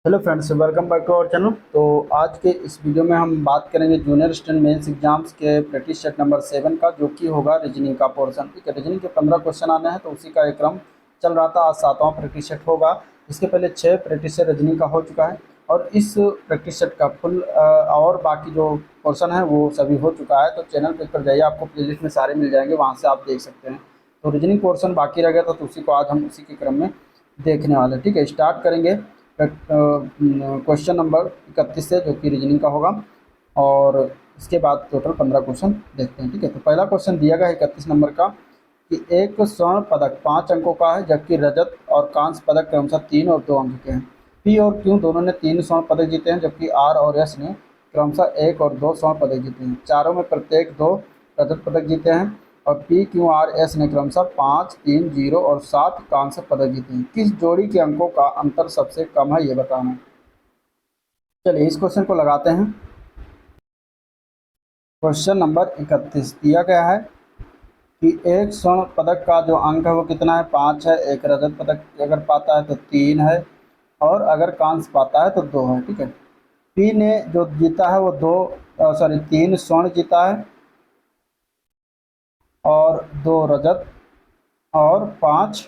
Hello friends, welcome back to our channel. तो आज के इस वीडियो में हम बात करेंगे जूनियर स्टूडेंट मेंस एग्जाम्स के प्रैक्टिस सेट नंबर 7 का, जो कि होगा रीजनिंग का पोर्शन। ठीक है, रीजनिंग के 15 क्वेश्चन आने हैं, तो उसी का एक क्रम चल रहा था। आज 7वां प्रैक्टिस सेट होगा। इसके पहले 6 प्रैक्टिस सेट रीजनिंग का हो चुका है, और इस प्रैक्टिस सेट का फुल और बाकी जो पोर्शन है वो सभी हो चुका है। तो चैनल पर जाइए, आपको प्लेलिस्ट में सारे मिल जाएंगे, वहाँ से आप देख सकते हैं। तो रीजनिंग पोर्शन बाकी रह गया था, तो उसी को आज हम उसी के क्रम में देखने वाले हैं। ठीक है, स्टार्ट करेंगे क्वेश्चन नंबर 31 से, जो कि रीजनिंग का होगा, और इसके बाद टोटल 15 क्वेश्चन देखते हैं। ठीक है, तो पहला क्वेश्चन दिया गया है 31 नंबर का कि एक स्वर्ण पदक 5 अंकों का है, जबकि रजत और कांस्य पदक क्रमशः 3 और 2 अंक के हैं। पी और क्यू दोनों ने 3 स्वर्ण पदक जीते हैं, जबकि आर और एस ने क्रमशः 1 और 2 स्वर्ण पदक जीते हैं। चारों में प्रत्येक 2 रजत पदक जीते हैं, और पी क्यू आर एस ने क्रमशः 5, 3, 0 और 7 कांस्य पदक जीते हैं। किस जोड़ी के अंकों का अंतर सबसे कम है, ये बताना है। चलिए इस क्वेश्चन को लगाते हैं। क्वेश्चन नंबर 31 दिया गया है कि एक स्वर्ण पदक का जो अंक है वो कितना है, 5 है। एक रजत पदक अगर पाता है तो 3 है, और अगर कांस्य पाता है तो 2 है। ठीक है, पी ने जो जीता है वो 3 स्वर्ण जीता है, और 2 रजत और 5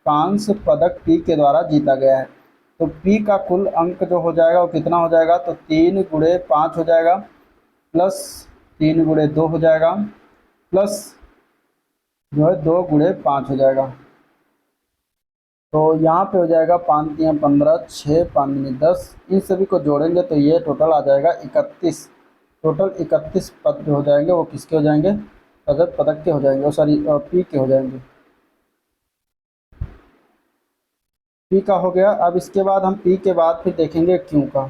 कांस्य पदक पी के द्वारा जीता गया है। तो पी का कुल अंक जो हो जाएगा वो कितना हो जाएगा, तो 3 गुणे 5 हो जाएगा, प्लस 3 गुणे 2 हो जाएगा, प्लस जो है 2 गुणे 5 हो जाएगा। तो यहाँ पे हो जाएगा 5 3 15, 6 5 9 10। इन सभी को जोड़ेंगे तो ये टोटल आ जाएगा 31। टोटल 31 पद जो हो जाएंगे वो किसके हो जाएंगे, रजत पदक के हो जाएंगे, सॉरी पी के हो जाएंगे। पी का हो गया। अब इसके बाद हम पी के बाद फिर देखेंगे क्यू का।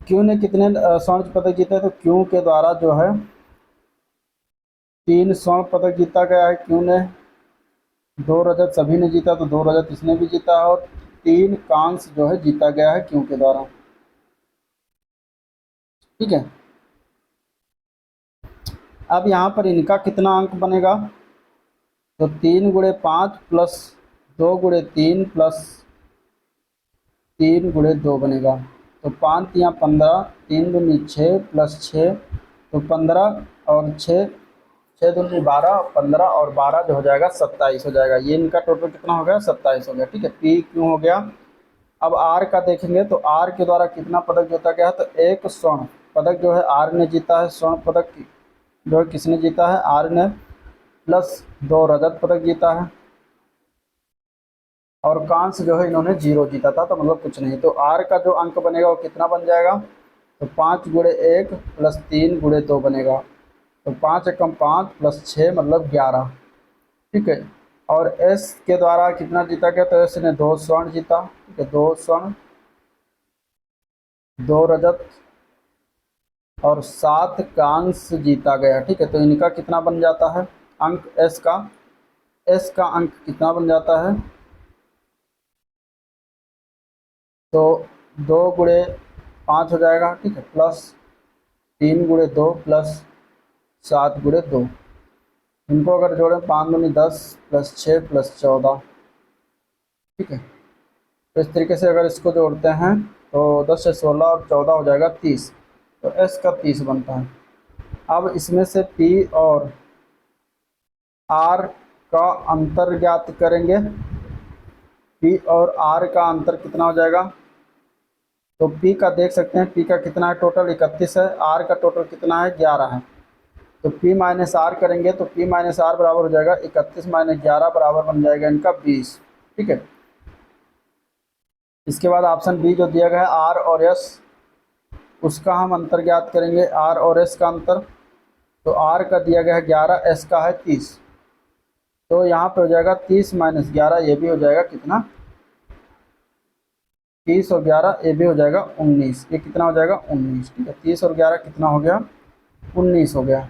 क्यू ने कितने स्वर्ण पदक जीते हैं, तो क्यू के द्वारा जो है 3 स्वर्ण पदक जीता गया है क्यू ने। 2 रजत सभी ने जीता, तो 2 रजत इसने भी जीता है, और 3 कांस्य जो है जीता गया है क्यू के द्वारा। ठीक है, अब यहाँ पर इनका कितना अंक बनेगा, तो 3 गुणे 5 प्लस 2 गुणे 3 प्लस 3 गुणे 2 बनेगा। तो 5 या 15, 3 दूनी 6 प्लस 6, तो 15 और 6, 6 दूनी 12, 15 और 12 जो हो जाएगा 27 हो जाएगा। ये इनका टोटल कितना हो गया, 27 हो गया। ठीक है, पी क्यों हो गया। अब आर का देखेंगे, तो आर के द्वारा कितना पदक जीता गया, तो एक स्वर्ण पदक जो है आर ने जीता है। स्वर्ण पदक जो है किसने जीता है, आर ने, प्लस 2 रजत पदक जीता है, और कांस्य जो है इन्होंने 0 जीता था, तो मतलब कुछ नहीं। तो आर का जो अंक बनेगा वो कितना बन जाएगा, तो 5 गुणे 1 प्लस 3 गुणे 2 बनेगा। तो 5 एकम 5 प्लस 6 मतलब 11। ठीक है, और एस के द्वारा कितना जीता गया, तो एस ने 2 स्वर्ण जीता। ठीक है, 2 स्वर्ण, 2 रजत और 7 कांस्य जीता गया। ठीक है, तो इनका कितना बन जाता है अंक, एस का अंक कितना बन जाता है, तो 2 गुणे 5 हो जाएगा। ठीक है, प्लस 3 गुणे 2 प्लस 7 गुणे 2। इनको अगर जोड़ें, 5 दूनी 10 प्लस 6 प्लस 14। ठीक है, तो इस तरीके से अगर इसको जोड़ते हैं तो 10 से 16 और 14 हो जाएगा 30। तो एस का 30 बनता है। अब इसमें से पी और आर का अंतर ज्ञात करेंगे। पी और आर का अंतर कितना हो जाएगा, तो पी का देख सकते हैं, पी का कितना है, टोटल 31 है। आर का टोटल कितना है, 11 है। तो पी माइनस आर करेंगे, तो पी माइनस आर बराबर हो जाएगा 31 माइनस 11 बराबर बन जाएगा इनका 20। ठीक है, इसके बाद ऑप्शन बी जो दिया गया है आर और एस, उसका हम अंतर ज्ञात करेंगे, आर और एस का अंतर। तो आर का दिया गया है 11, एस का है 30। तो यहाँ पे हो जाएगा 30 माइनस 11, ये भी हो जाएगा कितना, 30 और 11 ये भी हो जाएगा 19। ये कितना हो जाएगा, 19। ठीक है, 30 और 11 कितना हो गया, 19 हो गया।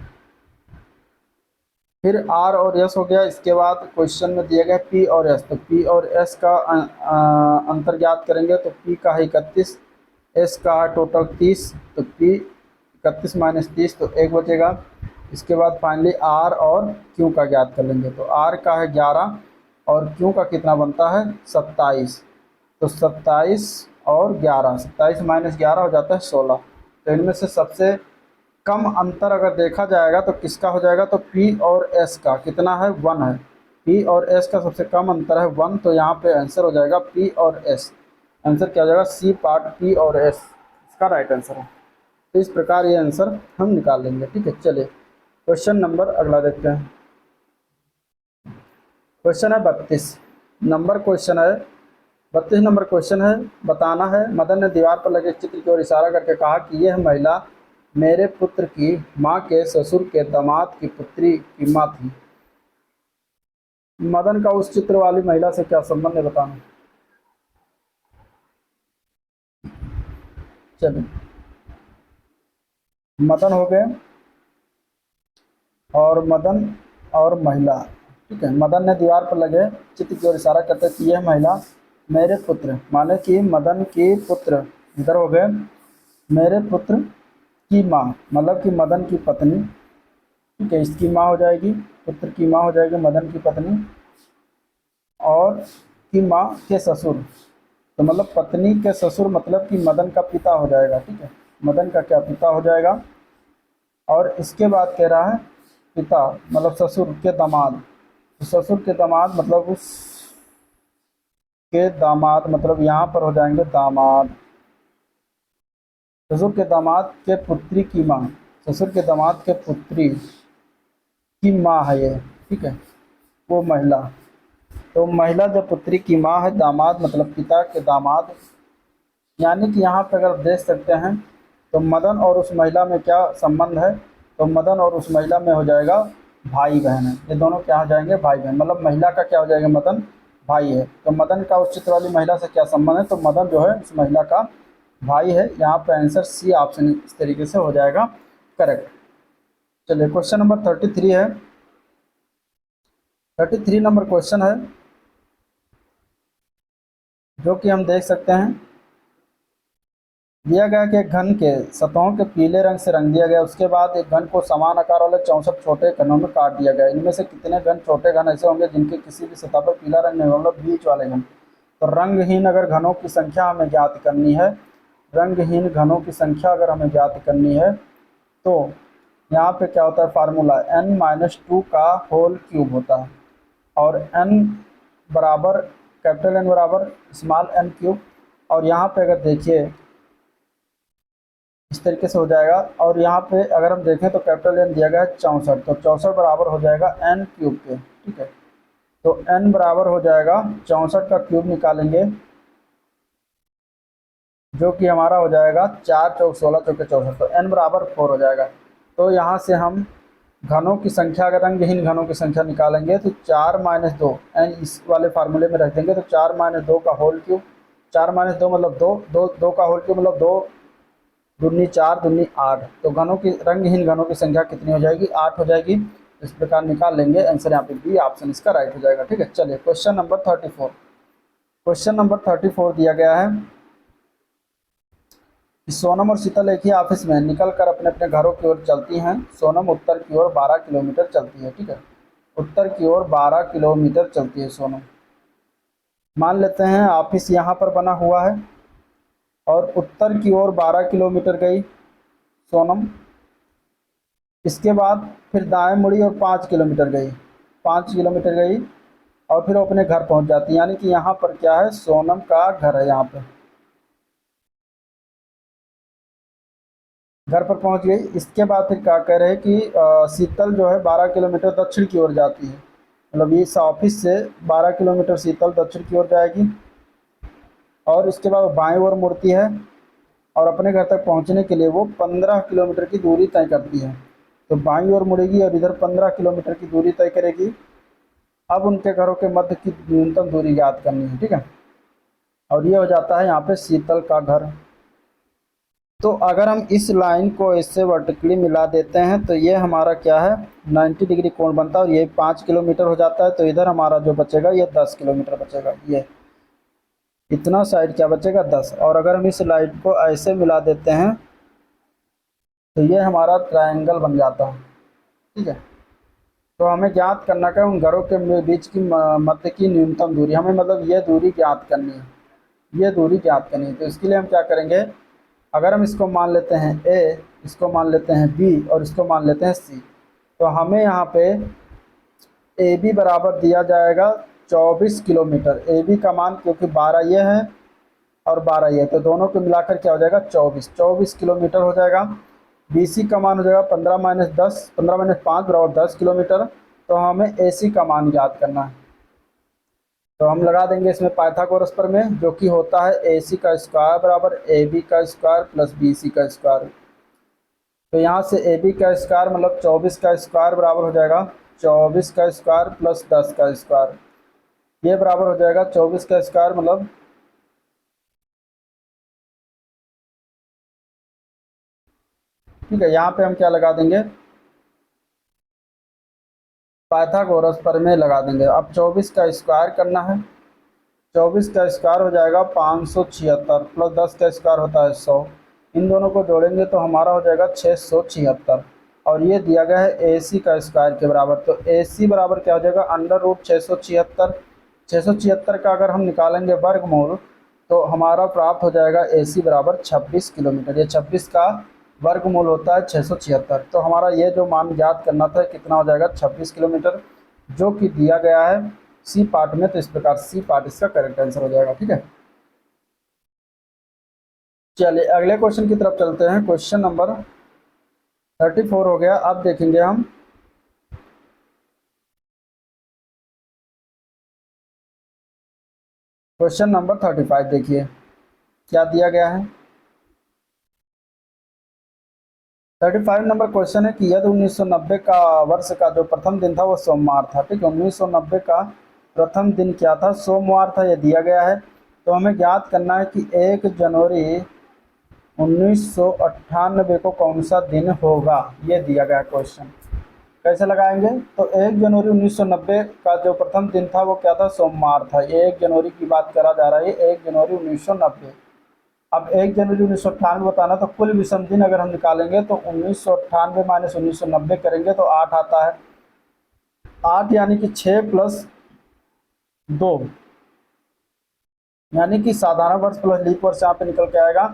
फिर आर और एस हो गया। इसके बाद क्वेश्चन में दिया गया पी और एस, तो पी और एस का अंतर ज्ञात करेंगे। तो पी का है 31, एस का है टोटल 30, तो पी 31 माइनस 30 तो 1 बचेगा। इसके बाद फाइनली आर और क्यू का ज्ञात कर लेंगे। तो आर का है 11 और क्यू का कितना बनता है 27। तो 27 और 11, 27 माइनस 11 हो जाता है 16। तो इनमें से सबसे कम अंतर अगर देखा जाएगा तो किसका हो जाएगा, तो पी और एस का कितना है, 1 है। पी और एस का सबसे कम अंतर है 1, तो यहाँ पे आंसर हो जाएगा पी और एस। आंसर क्या हो जाएगा, सी पार्ट पी और एस इसका राइट आंसर है। तो इस प्रकार ये आंसर हम निकाल लेंगे। ठीक है, चलिए क्वेश्चन नंबर अगला देखते हैं। क्वेश्चन है 32 नंबर क्वेश्चन है, 32 नंबर क्वेश्चन है। बताना है, मदन ने दीवार पर लगे चित्र की ओर इशारा करके कहा कि यह महिला मेरे पुत्र की माँ के ससुर के दामाद की पुत्री की माँ थी। मदन का उस चित्र वाली महिला से क्या संबंध है, बताना। चलिए, मदन हो गए और मदन और महिला। ठीक है, मदन ने दीवार पर लगे चित्र की ओर इशारा करते कि यह महिला मेरे पुत्र, माने कि मदन की पुत्र इधर हो गए, मेरे पुत्र की माँ मतलब कि मदन की पत्नी। ठीक है, इसकी माँ हो जाएगी, पुत्र की माँ हो जाएगी मदन की पत्नी, और की माँ के ससुर, तो मतलब पत्नी के ससुर मतलब कि मदन का पिता हो जाएगा। ठीक है, मदन का क्या, पिता हो जाएगा। और इसके बाद कह रहा है पिता मतलब ससुर के दामाद, तो ससुर के दामाद मतलब उस के दामाद मतलब यहाँ पर हो जाएंगे दामाद, ससुर के दामाद के पुत्री की माँ, ससुर के दामाद के पुत्री की माँ है ये। ठीक है, वो महिला, तो महिला जब पुत्री की माँ है, दामाद मतलब पिता के दामाद, यानी कि यहाँ पे अगर देख सकते हैं तो मदन और उस महिला में क्या संबंध है, तो मदन और उस महिला में हो जाएगा भाई बहन है। ये दोनों क्या हो जाएंगे, भाई बहन, मतलब महिला का क्या हो जाएगा, मदन भाई है। तो मदन का उस चित्र वाली महिला से क्या संबंध है, तो मदन जो है उस महिला का भाई है। यहाँ पे आंसर सी ऑप्शन इस तरीके से हो जाएगा करेक्ट। चलिए क्वेश्चन नंबर 33 है। 33 नंबर क्वेश्चन है जो कि हम देख सकते हैं, दिया गया कि एक घन के सतहों के पीले रंग से रंग दिया गया, उसके बाद एक घन को समान आकार वाले 64 छोटे घनों में काट दिया गया। इनमें से कितने घन छोटे घन ऐसे होंगे जिनके किसी भी सतह पर पीला रंग नहीं होगा, बीच वाले घन। तो रंगहीन अगर घनों की संख्या हमें ज्ञात करनी है, रंगहीन घनों की संख्या अगर हमें ज्ञात करनी है, तो यहाँ पे क्या होता है, फार्मूला n-2 का होल क्यूब होता है, और n बराबर कैपिटल N बराबर स्मॉल n क्यूब। और यहाँ पे अगर देखिए इस तरीके से हो जाएगा, और यहाँ पे अगर हम देखें तो कैपिटल N दिया गया है 64, तो 64 बराबर हो जाएगा n क्यूब के। ठीक है, तो n बराबर हो जाएगा 64 का क्यूब निकालेंगे, जो कि हमारा हो जाएगा 4 चौक 16 चौके 64, तो n बराबर 4 हो जाएगा। तो यहाँ से हम घनों की संख्या, अगर रंगहीन घनों की संख्या निकालेंगे तो 4 माइनस 2 n इस वाले फार्मूले में रख देंगे, तो 4 माइनस 2 का होल क्यूब, 4 माइनस 2 मतलब 2, 2 का होल क्यूब मतलब 2 दूनी 4 दूनी 8, तो घनों की रंगहीन घनों की संख्या कितनी हो जाएगी, 8 हो जाएगी। इस प्रकार निकाल लेंगे, आंसर यहाँ पे बी ऑप्शन इसका राइट हो जाएगा। ठीक है, चलिए क्वेश्चन नंबर 34। क्वेश्चन नंबर 34 दिया गया है कि सोनम और शीतल एक ही ऑफिस में निकल कर अपने अपने घरों की ओर चलती हैं। सोनम उत्तर की ओर 12 किलोमीटर चलती है। ठीक है, उत्तर की ओर 12 किलोमीटर चलती है सोनम। मान लेते हैं ऑफिस यहाँ पर बना हुआ है और उत्तर की ओर 12 किलोमीटर गई सोनम, इसके बाद फिर दाएं मुड़ी और 5 किलोमीटर गई, 5 किलोमीटर गई और फिर वो अपने घर पहुंच जाती है। यानी कि यहाँ पर क्या है, सोनम का घर है, यहाँ पे घर पर पहुंच गई। इसके बाद फिर क्या कह रहे हैं कि शीतल जो है 12 किलोमीटर दक्षिण की ओर जाती है, मतलब इस ऑफिस से 12 किलोमीटर शीतल दक्षिण की ओर जाएगी, और इसके बाद वो बाएं ओर मुड़ती है और अपने घर तक पहुंचने के लिए वो 15 किलोमीटर की दूरी तय करती है। तो बाईं ओर मुड़ेगी और इधर 15 किलोमीटर की दूरी तय करेगी। अब उनके घरों के मध्य की न्यूनतम दूरी ज्ञात करनी है। ठीक है, और ये हो जाता है यहाँ पे शीतल का घर। तो अगर हम इस लाइन को इससे वर्टिकली मिला देते हैं तो ये हमारा क्या है, 90 डिग्री कोण बनता है, और ये 5 किलोमीटर हो जाता है। तो इधर हमारा जो बचेगा ये 10 किलोमीटर बचेगा, ये इतना साइड क्या बचेगा, 10। और अगर हम इस लाइन को ऐसे मिला देते हैं तो ये हमारा ट्रायंगल बन जाता है। ठीक है, तो हमें ज्ञात करना है उन घरों के बीच की मध्य की न्यूनतम दूरी, हमें मतलब ये दूरी ज्ञात करनी है। ये दूरी ज्ञात करनी है। तो इसके लिए हम क्या करेंगे, अगर हम इसको मान लेते हैं ए, इसको मान लेते हैं बी और इसको मान लेते हैं सी, तो हमें यहाँ पे ए बी बराबर दिया जाएगा 24 किलोमीटर। ए बी का मान क्योंकि 12 ये है और 12 ये, तो दोनों को मिलाकर क्या हो जाएगा 24 किलोमीटर हो जाएगा। बी सी का मान हो जाएगा 15 - 5 बराबर 10 किलोमीटर। तो हमें ए सी का मान याद करना है, तो हम लगा देंगे इसमें पाइथागोरस प्रमेय, जो कि होता है ए सी का स्क्वायर बराबर ए बी का स्क्वायर प्लस बी सी का स्क्वायर। तो यहाँ से ए बी का स्क्वायर मतलब 24 का स्क्वायर बराबर हो जाएगा 24 का स्क्वायर प्लस 10 का स्क्वायर। ये बराबर हो जाएगा 24 का स्क्वायर मतलब ठीक है। यहाँ पे हम क्या लगा देंगे, पाइथागोरस प्रमेय लगा देंगे। अब 24 का स्क्वायर करना है, 24 का स्क्वायर हो जाएगा 576 प्लस 10 का स्क्वायर होता है 100। इन दोनों को जोड़ेंगे तो हमारा हो जाएगा 676। और ये दिया गया है ए सी का स्क्वायर के बराबर। तो ए सी बराबर क्या हो जाएगा √ 676। 676 का अगर हम निकालेंगे वर्गमूल तो हमारा प्राप्त हो जाएगा ए सी बराबर 26 किलोमीटर। ये 26 का वर्गमूल होता है 676। तो हमारा ये जो मान ज्ञात करना था कितना हो जाएगा 26 किलोमीटर, जो कि दिया गया है सी पार्ट में। तो इस प्रकार सी पार्ट इसका करेक्ट आंसर हो जाएगा। ठीक है, चलिए अगले क्वेश्चन की तरफ चलते हैं। क्वेश्चन नंबर 34 हो गया। अब देखेंगे हम क्वेश्चन नंबर 35। देखिए क्या दिया गया है। 35 नंबर क्वेश्चन है कि यदि 1990 का वर्ष का जो प्रथम दिन था वो सोमवार था। ठीक है, 1990 का प्रथम दिन क्या था, सोमवार था, ये दिया गया है। तो हमें ज्ञात करना है कि 1 जनवरी 1998 को कौन सा दिन होगा, ये दिया गया क्वेश्चन। कैसे लगाएंगे, तो 1 जनवरी 1990 का जो प्रथम दिन था वो क्या था, सोमवार था। ये 1 जनवरी की बात करा जा रहा है, 1 जनवरी 1990। अब 1 जनवरी 1998 बताना, तो कुल विषम दिन अगर हम निकालेंगे तो 1998 - 1990 करेंगे तो 8 आता है। 8 यानी कि 6 + 2, यानी कि साधारण वर्ष प्लस लीप वर्ष यहाँ पे निकल के आएगा।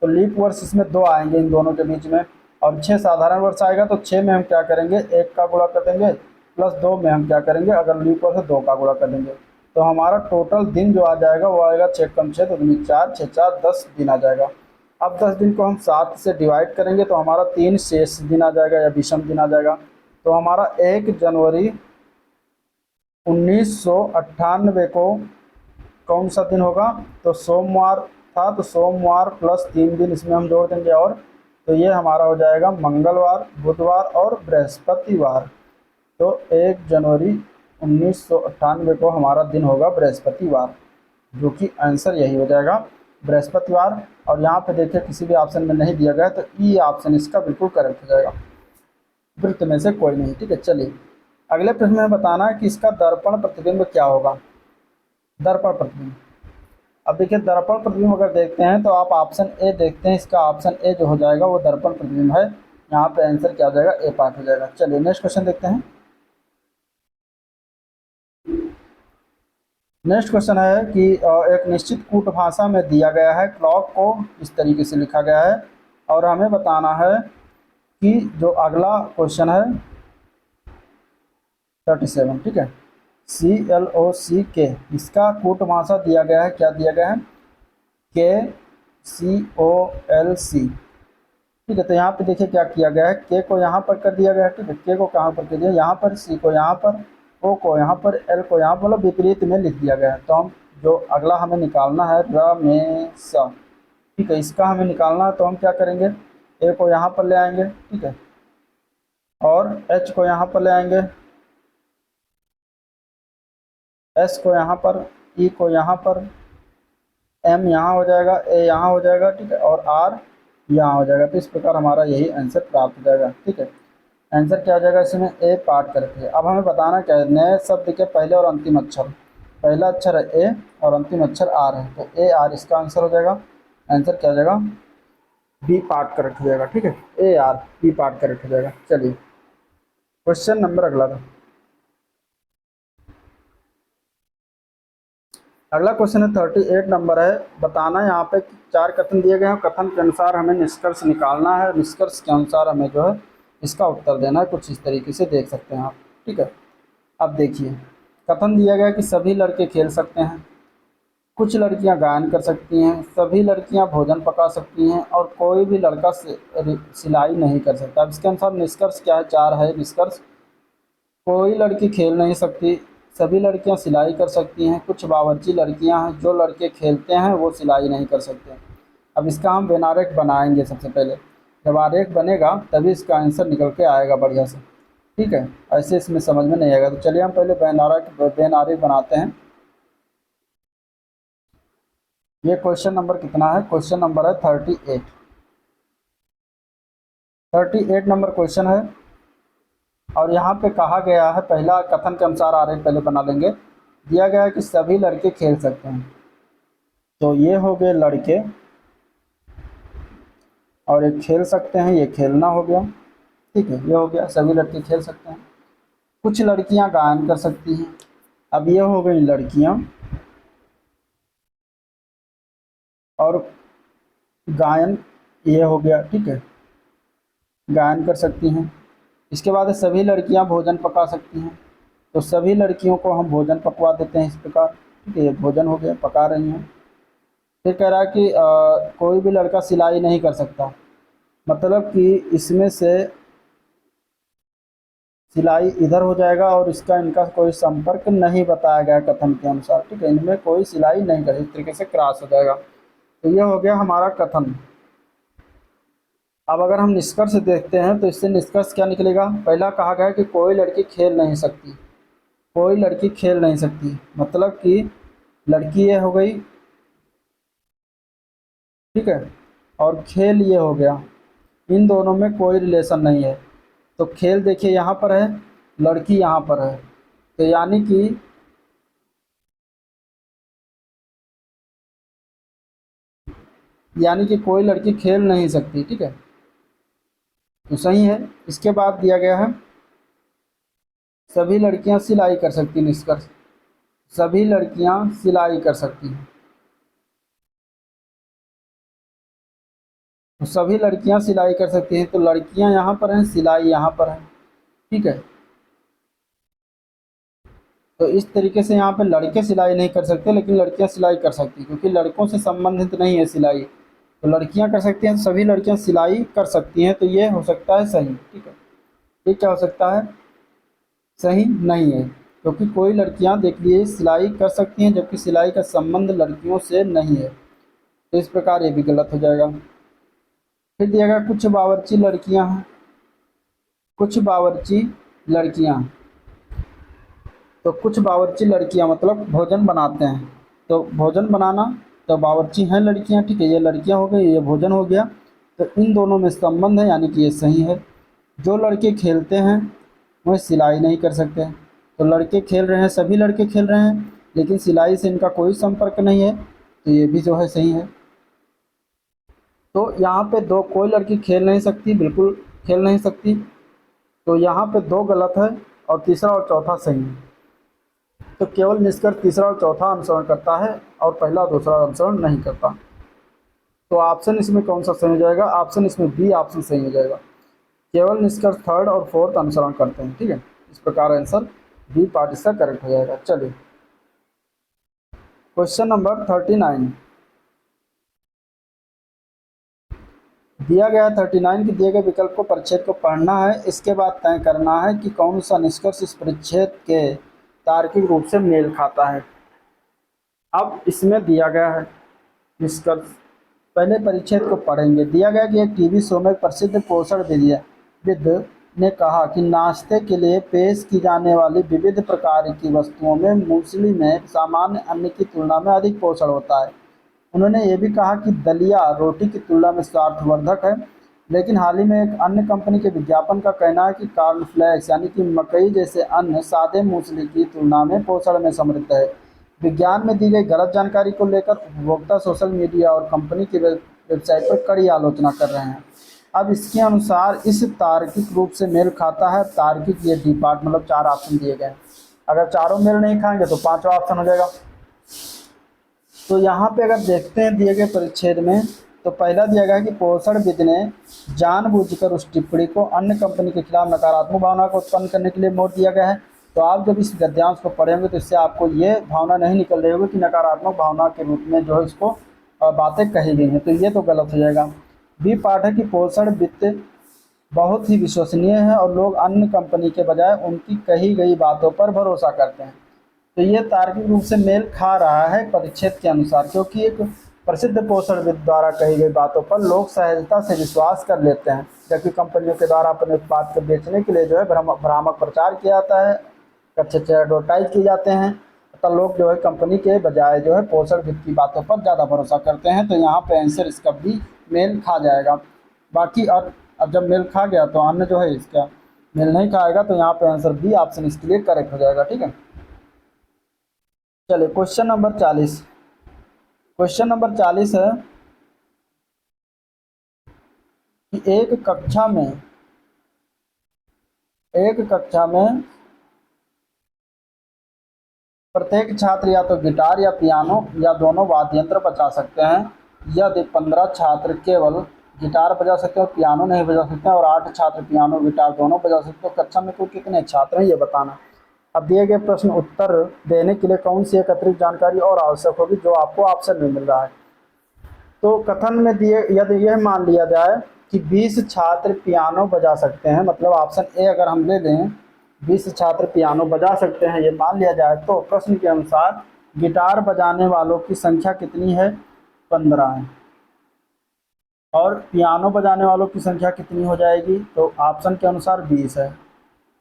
तो लीप वर्ष इसमें 2 आएंगे इन दोनों के बीच में, और 6 साधारण वर्ष आएगा। तो 6 में हम क्या करेंगे 1 का गुणा कर देंगे, प्लस 2 में हम क्या करेंगे अगर लीप वर्ष है 2 का गुणा कर देंगे। तो हमारा टोटल दिन जो आ जाएगा वो आएगा 6 कम 6 तो 4 6 4 10 दिन आ जाएगा। अब 10 दिन को हम 7 से डिवाइड करेंगे तो हमारा 3 शेष दिन आ जाएगा या विषम दिन आ जाएगा। तो हमारा 1 जनवरी 1998 को कौन सा दिन होगा, तो सोमवार था। तो सोमवार प्लस 3 दिन इसमें हम जोड़ देंगे, और तो ये हमारा हो जाएगा मंगलवार, बुधवार और बृहस्पतिवार। तो 1 जनवरी 1998 को हमारा दिन होगा बृहस्पतिवार, जो कि आंसर यही हो जाएगा बृहस्पतिवार। और यहाँ पे देखिए किसी भी ऑप्शन में नहीं दिया गया, तो ई ऑप्शन इसका बिल्कुल करेक्ट हो जाएगा, वृत्त में से कोई नहीं। ठीक है, चलिए अगले प्रश्न में बताना है कि इसका दर्पण प्रतिबिंब क्या होगा। दर्पण प्रतिबिंब, अब देखिए दर्पण प्रतिबिंब अगर देखते हैं तो आप ऑप्शन ए देखते हैं, इसका ऑप्शन ए जो हो जाएगा वो दर्पण प्रतिबिंब है। यहाँ पे आंसर क्या हो जाएगा, ए पार्ट हो जाएगा। चलिए नेक्स्ट क्वेश्चन देखते हैं। नेक्स्ट क्वेश्चन है कि एक निश्चित कूट भाषा में दिया गया है, क्लॉक को इस तरीके से लिखा गया है, और हमें बताना है कि जो अगला क्वेश्चन है 37, ठीक है, CLOCK, इसका कूट भाषा दिया गया है, क्या दिया गया है, KCOLC। ठीक है, तो यहाँ पे देखिए क्या किया गया है, के को यहाँ पर कर दिया गया है। ठीक है, के को कहाँ पर कर दिया, यहाँ पर, सी को यहाँ पर, ओ को यहाँ पर, एल को यहाँ पर, मतलब विपरीत में लिख दिया गया है। तो हम जो अगला हमें निकालना है रमेश, ठीक है, इसका हमें निकालना है। तो हम क्या करेंगे, ए को यहाँ पर ले आएंगे, ठीक है, और एच को यहाँ पर ले आएंगे, एस को यहाँ पर, ई को यहाँ पर, एम यहाँ हो जाएगा, ए यहाँ हो जाएगा, ठीक है, और आर यहाँ हो जाएगा। तो इस प्रकार हमारा यही आंसर प्राप्त हो जाएगा। ठीक है, आंसर क्या हो जाएगा, इसमें ए पार्ट करके। अब हमें बताना क्या है, नए शब्द के पहले और अंतिम अक्षर, पहला अक्षर है ए और अंतिम अक्षर आर है। तो ए आर इसका आंसर हो जाएगा। आंसर क्या हो जाएगा, बी पार्ट करेक्ट हो जाएगा। ठीक है, ए आर बी पार्ट करेक्ट हो जाएगा। चलिए क्वेश्चन नंबर अगला था अगला क्वेश्चन है 38 नंबर है। बताना यहाँ पे चार कथन दिए गए हैं, कथन के अनुसार हमें निष्कर्ष निकालना है, निष्कर्ष के अनुसार हमें जो है इसका उत्तर देना है। कुछ इस तरीके से देख सकते हैं आप, ठीक है। अब देखिए, कथन दिया गया कि सभी लड़के खेल सकते हैं, कुछ लड़कियां गायन कर सकती हैं, सभी लड़कियां भोजन पका सकती हैं और कोई भी लड़का सिलाई नहीं कर सकता। अब इसके अनुसार निष्कर्ष क्या है? चार है निष्कर्ष। कोई लड़की खेल नहीं सकती, सभी लड़कियां सिलाई कर सकती हैं, कुछ बावर्ची लड़कियां हैं, जो लड़के खेलते हैं वो सिलाई नहीं कर सकते। अब इसका हम वेन आरेख बनाएंगे। सबसे पहले जब आरेख बनेगा तभी इसका आंसर निकल के आएगा बढ़िया से, ठीक है। ऐसे इसमें समझ में नहीं आएगा। तो चलिए हम पहले वेन आरेख बनाते हैं। ये क्वेश्चन नंबर कितना है? क्वेश्चन नंबर है 38 नंबर क्वेश्चन है। और यहाँ पे कहा गया है, पहला कथन के अनुसार आरेख पहले बना लेंगे। दिया गया है कि सभी लड़के खेल सकते हैं, तो ये हो गए लड़के, और एक खेल सकते हैं, ये खेलना हो गया, ठीक है। ये हो गया सभी लड़के खेल सकते हैं। कुछ लड़कियां गायन कर सकती हैं, अब ये हो गई लड़कियां, और गायन ये हो गया, ठीक है, गायन कर सकती हैं। इसके बाद सभी लड़कियां भोजन पका सकती हैं, तो सभी लड़कियों को हम भोजन पकवा देते हैं इस प्रकार, ठीक है। ये भोजन हो गया, पका रही हैं। फिर कह रहा है कि कोई भी लड़का सिलाई नहीं कर सकता, मतलब कि इसमें से सिलाई इधर हो जाएगा और इसका इनका कोई संपर्क नहीं बताया गया कथन के अनुसार, ठीक है। इनमें कोई सिलाई नहीं करे, इस तरीके से क्रॉस हो जाएगा। तो ये हो गया हमारा कथन। अब अगर हम निष्कर्ष देखते हैं तो इससे निष्कर्ष क्या निकलेगा? पहला कहा गया कि कोई लड़की खेल नहीं सकती, कोई लड़की खेल नहीं सकती, मतलब कि लड़की ये हो गई, ठीक है, और खेल ये हो गया। इन दोनों में कोई रिलेशन नहीं है। तो खेल देखिए यहाँ पर है, लड़की यहाँ पर है, तो यानी कि कोई लड़की खेल नहीं सकती, ठीक है, तो सही है। इसके बाद दिया गया है सभी लड़कियां सिलाई कर सकती, निष्कर्ष सभी लड़कियां सिलाई कर सकती हैं, तो सभी लड़कियां सिलाई कर सकती हैं, तो लड़कियां यहाँ पर हैं, सिलाई यहाँ पर है, ठीक है। तो इस तरीके से यहाँ पे लड़के सिलाई नहीं कर सकते लेकिन लड़कियां सिलाई कर सकती, क्योंकि लड़कों से संबंधित नहीं है सिलाई, तो लड़कियां कर सकती हैं, सभी लड़कियां सिलाई कर सकती हैं, तो ये हो सकता है सही, ठीक है। ये क्या हो सकता है? सही नहीं है, क्योंकि कोई लड़कियां देख लिए सिलाई कर सकती हैं जबकि सिलाई का संबंध लड़कियों से नहीं है, तो इस प्रकार ये भी गलत हो जाएगा। फिर दिया गया कुछ बावर्ची लड़कियां हैं, कुछ बावर्ची लड़कियां, तो कुछ बावर्ची लड़कियां मतलब भोजन बनाते हैं, तो भोजन बनाना, तो बावर्ची हैं लड़कियां, ठीक है, ये लड़कियां हो गई, ये भोजन हो गया, तो इन दोनों में संबंध है, यानी कि ये सही है। जो लड़के खेलते हैं वह सिलाई नहीं कर सकते, तो लड़के खेल रहे हैं, सभी लड़के खेल रहे हैं लेकिन सिलाई से इनका कोई संपर्क नहीं है, तो ये भी जो है सही है। तो यहाँ पे दो, कोई लड़की खेल नहीं सकती, बिल्कुल खेल नहीं सकती, तो यहाँ पे दो गलत है और तीसरा और चौथा सही है। तो केवल निष्कर्ष तीसरा और चौथा अनुसरण करता है और पहला और दूसरा अनुसरण नहीं करता। तो ऑप्शन इसमें कौन सा सही हो जाएगा? ऑप्शन इसमें बी ऑप्शन सही हो जाएगा। केवल निष्कर्ष थर्ड और फोर्थ अनुसरण करते हैं, ठीक है। इस प्रकार आंसर बी पार्ट इसका करेक्ट हो जाएगा। चलिए क्वेश्चन नंबर 39 दिया गया है 39 के दिए गए विकल्प को परिच्छेद को पढ़ना है, इसके बाद तय करना है कि कौन सा निष्कर्ष इस परिच्छेद के तार्किक रूप से मेल खाता है। अब इसमें दिया गया है निष्कर्ष, पहले परिच्छेद को पढ़ेंगे। दिया गया कि एक टीवी शो में प्रसिद्ध पोषण विद ने कहा कि नाश्ते के लिए पेश की जाने वाली विविध प्रकार की वस्तुओं में मूसली में सामान्य अन्न की तुलना में अधिक पोषण होता है। उन्होंने ये भी कहा कि दलिया रोटी की तुलना में स्वास्थ्यवर्धक है, लेकिन हाल ही में एक अन्य कंपनी के विज्ञापन का कहना है कि कॉर्नफ्लेक्स यानी कि मकई जैसे अन्न सादे मूसली की तुलना में पोषण में समृद्ध है। विज्ञान में दी गई गलत जानकारी को लेकर उपभोक्ता सोशल मीडिया और कंपनी की वेबसाइट पर कड़ी आलोचना कर रहे हैं। अब इसके अनुसार इस तार्किक रूप से मेल खाता है, तार्किक ये डी पार्ट, मतलब चार ऑप्शन दिए गए हैं, अगर चारों मेल नहीं खाएंगे तो पांचवा ऑप्शन हो जाएगा। तो यहाँ पे अगर देखते हैं दिए गए परिच्छेद में, तो पहला दिया गया है कि पोषणविद ने जानबूझकर उस टिप्पणी को अन्य कंपनी के खिलाफ नकारात्मक भावना को उत्पन्न करने के लिए मोड़ दिया गया है। तो आप जब इस गद्यांश को पढ़ेंगे तो इससे आपको ये भावना नहीं निकल रही होगी कि नकारात्मक भावना के रूप में जो है इसको बातें कही गई हैं, तो ये तो गलत हो जाएगा। बी पार्ट है कि पोषण वित्त बहुत ही विश्वसनीय है और लोग अन्य कंपनी के बजाय उनकी कही गई बातों पर भरोसा करते हैं। तो ये तार्किक रूप से मेल खा रहा है परिच्छेद के अनुसार, क्योंकि एक प्रसिद्ध पोषणविद द्वारा कही गई बातों पर लोग सहजता से विश्वास कर लेते हैं, जबकि कंपनियों के द्वारा अपने उत्पाद को बेचने के लिए जो है भ्रामक प्रचार किया जाता है, अच्छे अच्छे एडवर्टाइज किए जाते हैं, तब लोग जो है कंपनी के बजाय जो है पोषणविद की बातों पर ज़्यादा भरोसा करते हैं। तो यहाँ पे आंसर इसका भी मेल खा जाएगा। बाकी और अब जब मेल खा गया तो अन्य जो है इसका मेल नहीं खाएगा, तो यहाँ पे आंसर बी ऑप्शन इसके लिए करेक्ट हो जाएगा। ठीक है, चलिए क्वेश्चन नंबर 40। क्वेश्चन नंबर 40 है कि एक कक्षा में प्रत्येक छात्र या तो गिटार या पियानो या दोनों वाद्य यंत्र बजा सकते हैं। यदि 15 छात्र केवल गिटार बजा सकते हैं और पियानो नहीं बजा सकते हैं और 8 छात्र पियानो गिटार दोनों बजा सकते हैं, तो कक्षा में कुल कितने छात्र हैं ये बताना। अब दिए गए प्रश्न उत्तर देने के लिए कौन सी एक अतिरिक्त जानकारी और आवश्यक होगी जो आपको ऑप्शन में मिल रहा है। तो कथन में दिए यदि यह मान लिया जाए कि 20 छात्र पियानो बजा सकते हैं, मतलब ऑप्शन ए अगर हम ले लें 20 छात्र पियानो बजा सकते हैं ये मान लिया जाए, तो प्रश्न के अनुसार गिटार बजाने वालों की संख्या कितनी है, 15 है, और पियानो बजाने वालों की संख्या कितनी हो जाएगी, तो ऑप्शन के अनुसार 20 है।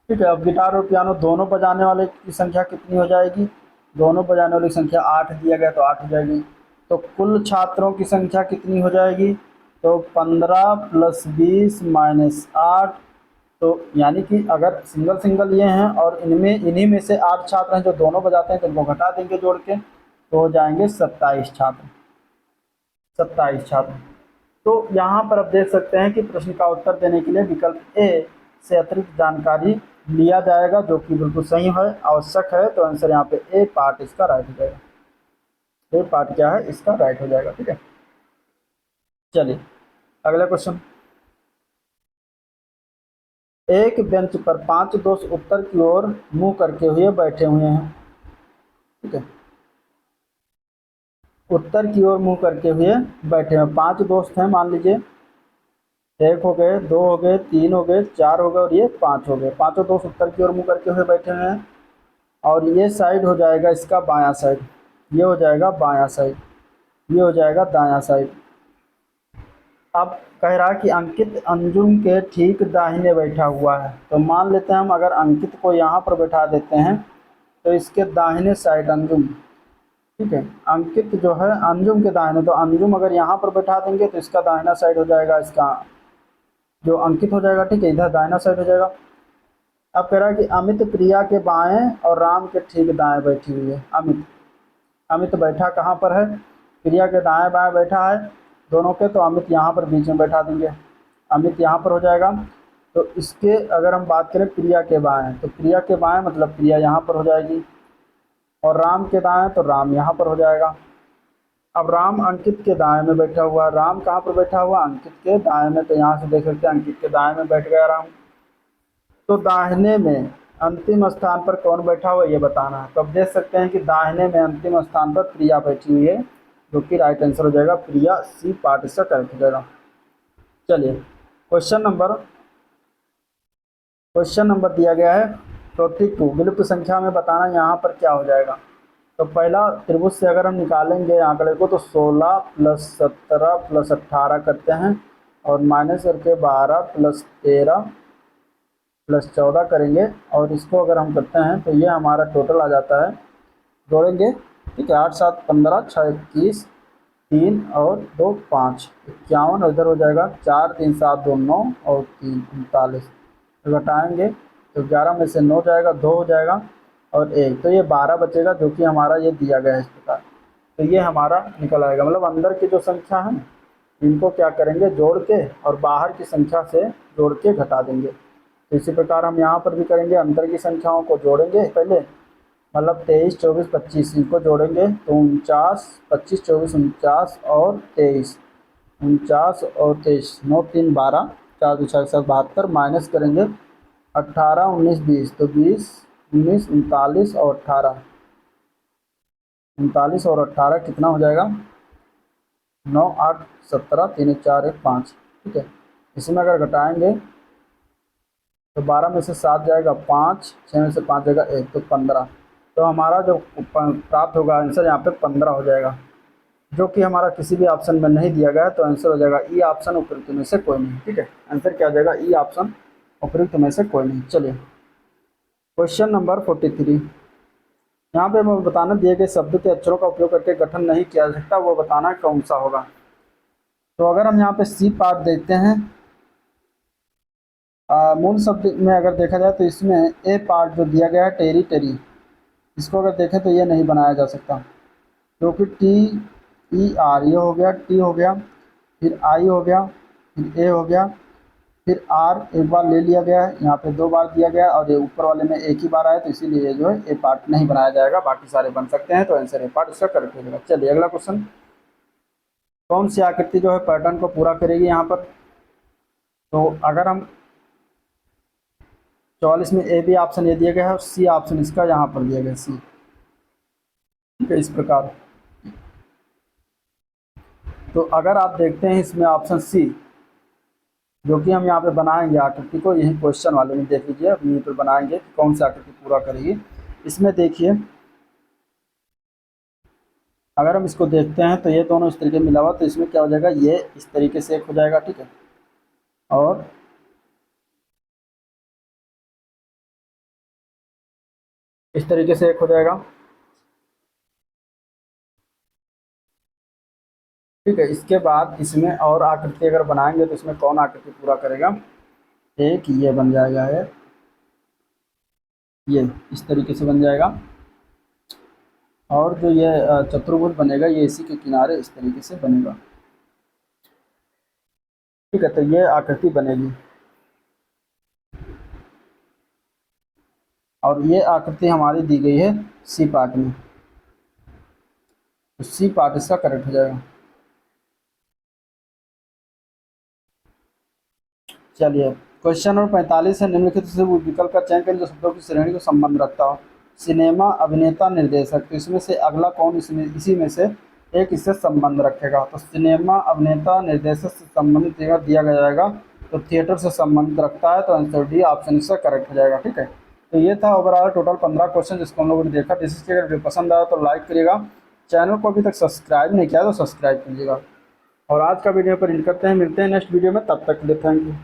ठीक है, अब गिटार और पियानो दोनों बजाने वाले की संख्या कितनी हो जाएगी, दोनों बजाने वाली संख्या 8 दिया गया तो 8 हो जाएगी। तो कुल छात्रों की संख्या कितनी हो जाएगी, तो 15 + 20 - 8, तो यानी कि अगर सिंगल सिंगल ये हैं और इन्हीं में से 8 छात्र हैं जो दोनों बजाते हैं, तो इनको घटा देंगे जोड़ के, तो हो जाएंगे 27 छात्र। 27 छात्र। तो यहाँ पर आप देख सकते हैं कि प्रश्न का उत्तर देने के लिए विकल्प ए से अतिरिक्त जानकारी लिया जाएगा, जो कि बिल्कुल सही है, आवश्यक है। तो आंसर यहाँ पे ए पार्ट इसका राइट हो जाएगा। ए पार्ट क्या है, इसका राइट हो जाएगा। ठीक है, चलिए अगला क्वेश्चन। एक बेंच पर 5 दोस्त उत्तर की ओर मुंह करके हुए बैठे हुए हैं। ठीक है, उत्तर की ओर मुंह करके हुए बैठे हैं, 5 दोस्त हैं मान लीजिए, 1 हो गए, 2 हो गए, 3 हो गए, 4 हो गए और ये 5 हो गए। पांचों दोस्त उत्तर की ओर मुंह करके हुए बैठे हुए हैं और ये साइड हो जाएगा इसका बायां साइड, ये हो जाएगा बायां साइड, ये हो जाएगा दायां साइड। अब कह रहा है कि अंकित अंजुम के ठीक दाहिने बैठा हुआ है, तो मान लेते हैं हम अगर अंकित को यहाँ पर बैठा देते हैं तो इसके दाहिने साइड अंजुम, ठीक है, अंकित जो है अंजुम के दाहिने, तो अंजुम अगर यहाँ पर बैठा देंगे तो इसका दाहिना साइड हो जाएगा इसका जो अंकित हो जाएगा। ठीक है, इधर दाहिना साइड हो जाएगा। अब कह रहा है कि अमित प्रिया के बाएं और राम के ठीक दाएं बैठी हुई है। अमित बैठा कहाँ पर है, प्रिया के दाएं बाएं बैठा है दोनों के, तो अमित यहाँ पर बीच में बैठा देंगे, अमित यहाँ पर हो जाएगा। तो इसके अगर हम बात करें प्रिया के बाएं, तो प्रिया के बाएं मतलब प्रिया यहाँ पर हो जाएगी, और राम के दाएं तो राम यहाँ पर हो जाएगा। अब राम अंकित के दाएं में बैठा हुआ, राम कहाँ पर बैठा हुआ, अंकित के दाएं में, तो यहाँ से देख सकते हैं अंकित के दाएं में बैठ गया राम। तो दाहिने में अंतिम स्थान पर कौन बैठा हुआ ये बताना है। तो अब देख सकते हैं कि दाहिने में अंतिम स्थान पर प्रिया बैठी हुई है, जो कि राइट आंसर हो जाएगा प्रिया, सी पार्ट इसका करेक्ट हो जाएगा। चलिए क्वेश्चन नंबर दिया गया है 42, विलुप्त संख्या में बताना यहाँ पर क्या हो जाएगा। तो पहला त्रिभुज से अगर हम निकालेंगे आंकड़े को, तो 16 + 17 + 18 करते हैं और माइनस करके 12 + 13 + 14 करेंगे, और इसको अगर हम करते हैं तो ये हमारा टोटल आ जाता है, जोड़ेंगे, ठीक है, 8 × 7 = 15, 6 × 21, 3 और 2 5, 51, और इधर हो जाएगा 4 × 3 = 7, 2 9 और 3 39, तो घटाएंगे तो 11 में से 9 जाएगा, 2 हो जाएगा और 1, तो ये 12 बचेगा, जो कि हमारा ये दिया गया है इस प्रकार। तो ये हमारा निकल आएगा, मतलब अंदर की जो संख्या है इनको क्या करेंगे जोड़ के, और बाहर की संख्या से जोड़ के घटा देंगे। तो इसी प्रकार हम यहाँ पर भी करेंगे, अंदर की संख्याओं को जोड़ेंगे पहले, मतलब 23, 24, 25 इनको जोड़ेंगे तो 49, 25, 24, 49 और 23, 49 और 23, 9 3 12, 4 2 6 7 72, माइनस करेंगे 18, 19, 20, तो 20, 19, 39 और 18, 39 और 18 कितना हो जाएगा? 9 8 17, 3 1 4 1 5। ठीक है, इसमें अगर घटाएंगे तो 12 में से 7 जाएगा 5, 6 में से 5 जाएगा 1, तो 15। तो हमारा जो प्राप्त होगा आंसर यहाँ पे 15 हो जाएगा, जो कि हमारा किसी भी ऑप्शन में नहीं दिया गया है। तो आंसर हो जाएगा ई ऑप्शन, उपयुक्त में से कोई नहीं। ठीक है, आंसर क्या हो जाएगा? ई ऑप्शन, उपयुक्त में से कोई नहीं। चलिए क्वेश्चन नंबर 43। यहाँ पे हमें बताना दिए गए शब्द के अक्षरों का उपयोग करके गठन नहीं किया जा सकता, वो बताना कौन सा होगा। तो अगर हम यहाँ पे सी पार्ट देखते हैं, मूल शब्द में अगर देखा जाए तो इसमें ए पार्ट जो दिया गया है टेरिटरी, इसको अगर देखें तो ये नहीं बनाया जा सकता, क्योंकि टी ई आर ये हो गया, टी हो गया, फिर आई हो गया, फिर ए हो गया, फिर आर एक बार ले लिया गया है, यहाँ पे 2 बार दिया गया और ये ऊपर वाले में एक ही बार आया, तो इसीलिए ये जो है ए पार्ट नहीं बनाया जाएगा, बाकी सारे बन सकते हैं। तो आंसर ए पार्ट इसका करेक्ट हो जाएगा। चलिए अगला क्वेश्चन, कौन सी आकृति जो है पैटर्न को पूरा करेगी यहाँ पर? तो अगर हम 44 में ए बी ऑप्शन ये दिया गया है और सी ऑप्शन इसका यहाँ पर दिया गया है सी। ठीक है, इस प्रकार। तो अगर आप देखते हैं इसमें ऑप्शन सी, जो कि हम यहाँ पे बनाएंगे आकृति को, यही क्वेश्चन वाले में देख लीजिए, अब यहीं पर बनाएंगे कि कौन सी आकृति पूरा करेगी। इसमें देखिए, अगर हम इसको देखते हैं तो ये दोनों इस तरीके मिला हुआ, तो इसमें क्या हो जाएगा? ये इस तरीके से एक हो जाएगा। ठीक है, और इस तरीके से एक हो जाएगा। ठीक है, इसके बाद इसमें और आकृति अगर बनाएंगे तो इसमें कौन आकृति पूरा करेगा? एक ये बन जाएगा है, ये इस तरीके से बन जाएगा, और जो ये चतुर्भुज बनेगा ये इसी के किनारे इस तरीके से बनेगा। ठीक है, तो ये आकृति बनेगी, और ये आकृति हमारी दी गई है सी पार्ट में, तो सी पार्ट इसका करेक्ट हो जाएगा। चलिए क्वेश्चन नंबर 45 है, निम्नलिखित से वो विकल्प का चयन करें जो शब्दों की श्रेणी को संबंध रखता हो। सिनेमा, अभिनेता, निर्देशक, तो इसमें से अगला कौन इसमें इसी में से एक इससे संबंध रखेगा? तो सिनेमा, अभिनेता, निर्देशक से संबंधित दिया गया जाएगा, तो थिएटर से संबंध रखता है, तो आंसर डी ऑप्शन इसका करेक्ट हो जाएगा। ठीक है, तो ये था ओवरऑल टोटल 15 क्वेश्चन जिसको हम लोगों ने देखा। जिससे अगर वीडियो पसंद आया तो लाइक करिएगा, चैनल को अभी तक सब्सक्राइब नहीं किया तो सब्सक्राइब कीजिएगा। और आज का वीडियो पर एंड करते हैं, मिलते हैं नेक्स्ट वीडियो में, तब तक के लिए थैंक यू।